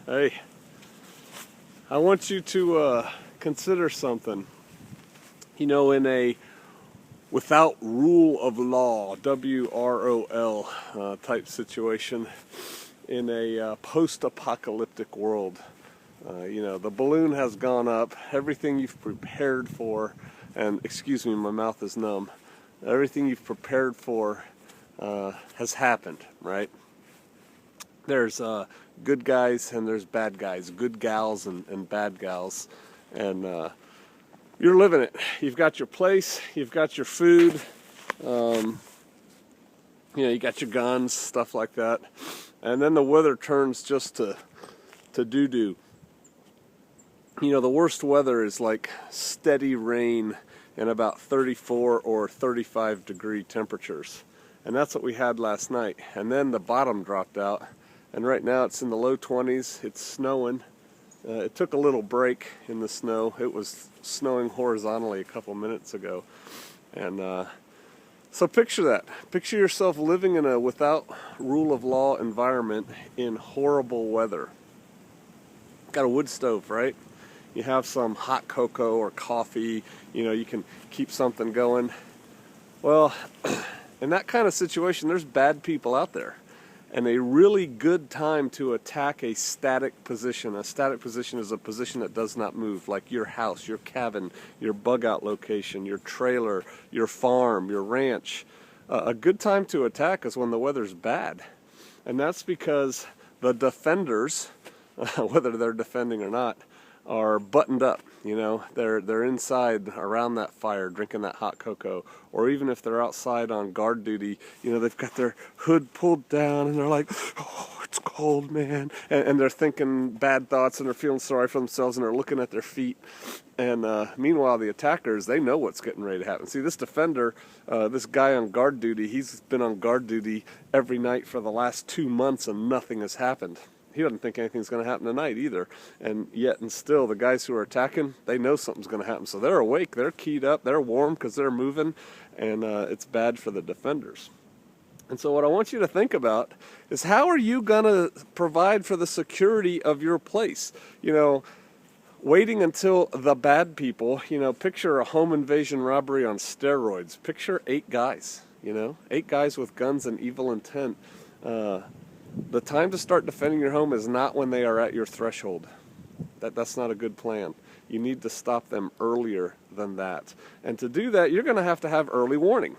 Hey, I want you to consider something. You know, in a without rule of law, WROL type situation, in a post-apocalyptic world, the balloon has gone up. Everything you've prepared for, and excuse me, my mouth is numb. Everything you've prepared for has happened, right? There's good guys and there's bad guys, good gals and bad gals, and you're living it. You've got your place, you've got your food, you got your guns, stuff like that, and then the weather turns just to doo-doo. The worst weather is like steady rain and about 34 or 35 degree temperatures, and that's what we had last night. And then the bottom dropped out. And right now it's in the low 20s. It's snowing. It took a little break in the snow. It was snowing horizontally a couple minutes ago. And so picture that. Picture yourself living in a without rule of law environment in horrible weather. Got a wood stove, right? You have some hot cocoa or coffee. You can keep something going. Well, in that kind of situation, there's bad people out there. And a really good time to attack a static position. A static position is a position that does not move, like your house, your cabin, your bug out location, your trailer, your farm, your ranch. A good time to attack is when the weather's bad. And that's because the defenders, whether they're defending or not, are buttoned up. They're inside around that fire drinking that hot cocoa, or even if they're outside on guard duty, they've got their hood pulled down and they're like, oh, it's cold, man, and they're thinking bad thoughts and they're feeling sorry for themselves and they're looking at their feet. And meanwhile, the attackers, they know what's getting ready to happen. See, this defender, this guy on guard duty, he's been on guard duty every night for the last 2 months and nothing has happened. He doesn't think anything's going to happen tonight either. And yet and still, the guys who are attacking, they know something's going to happen. So they're awake, they're keyed up, they're warm because they're moving, and it's bad for the defenders. And so what I want you to think about is, how are you going to provide for the security of your place? Waiting until the bad people, picture a home invasion robbery on steroids. Picture 8 guys, 8 guys with guns and evil intent. The time to start defending your home is not when they are at your threshold. That's not a good plan. You need to stop them earlier than that. And to do that, you're going to have early warning.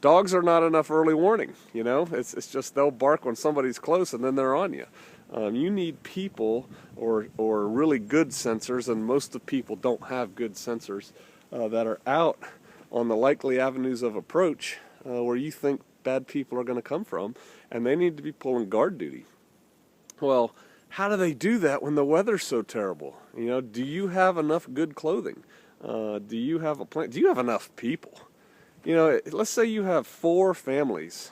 Dogs are not enough early warning. It's just they'll bark when somebody's close and then they're on you. You need people or really good sensors, and most of people don't have good sensors, that are out on the likely avenues of approach where you think bad people are going to come from, and they need to be pulling guard duty. Well, how do they do that when the weather's so terrible? Do you have enough good clothing? Do you have a plan? Do you have enough people? Let's say you have 4 families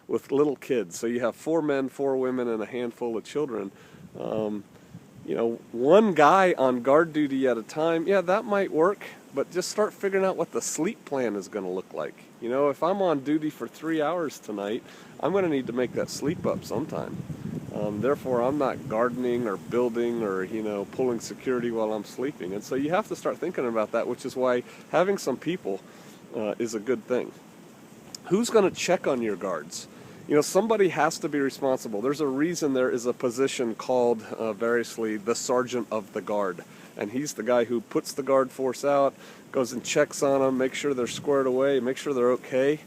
with little kids. So you have 4 men, 4 women, and a handful of children. One guy on guard duty at a time, yeah, that might work, but just start figuring out what the sleep plan is going to look like. If I'm on duty for 3 hours tonight, I'm going to need to make that sleep up sometime. Therefore, I'm not gardening or building or, pulling security while I'm sleeping. And so you have to start thinking about that, which is why having some people is a good thing. Who's going to check on your guards? Somebody has to be responsible. There's a reason there is a position called, variously, the sergeant of the guard. And he's the guy who puts the guard force out, goes and checks on them, makes sure they're squared away, make sure they're okay.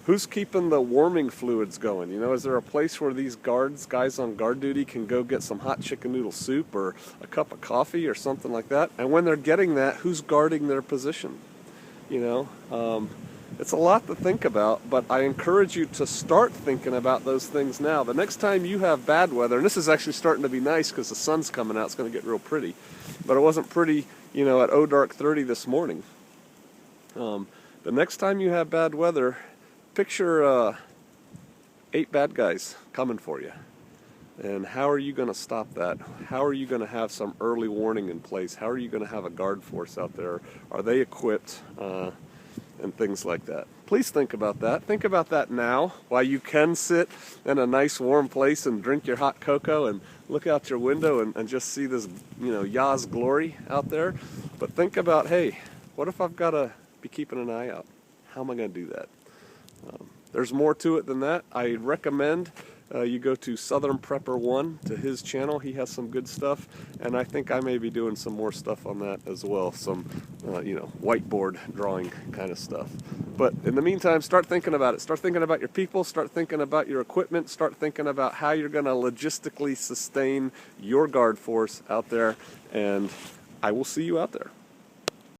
Who's keeping the warming fluids going? Is there a place where these guys on guard duty can go get some hot chicken noodle soup or a cup of coffee or something like that? And when they're getting that, who's guarding their position? It's a lot to think about, but I encourage you to start thinking about those things now. The next time you have bad weather, and this is actually starting to be nice because the sun's coming out, it's going to get real pretty, but it wasn't pretty, at dark 30 this morning. The next time you have bad weather, picture 8 bad guys coming for you. And how are you going to stop that? How are you going to have some early warning in place? How are you going to have a guard force out there? Are they equipped? and things like that. Please think about that. Think about that now while you can sit in a nice warm place and drink your hot cocoa and look out your window and just see this, Yah's glory out there. But think about, hey, what if I've got to be keeping an eye out? How am I going to do that? There's more to it than that. I recommend you go to Southern Prepper 1 to his channel. He has some good stuff, and I think I may be doing some more stuff on that as well. Some, whiteboard drawing kind of stuff. But in the meantime, start thinking about it. Start thinking about your people. Start thinking about your equipment. Start thinking about how you're going to logistically sustain your guard force out there. And I will see you out there.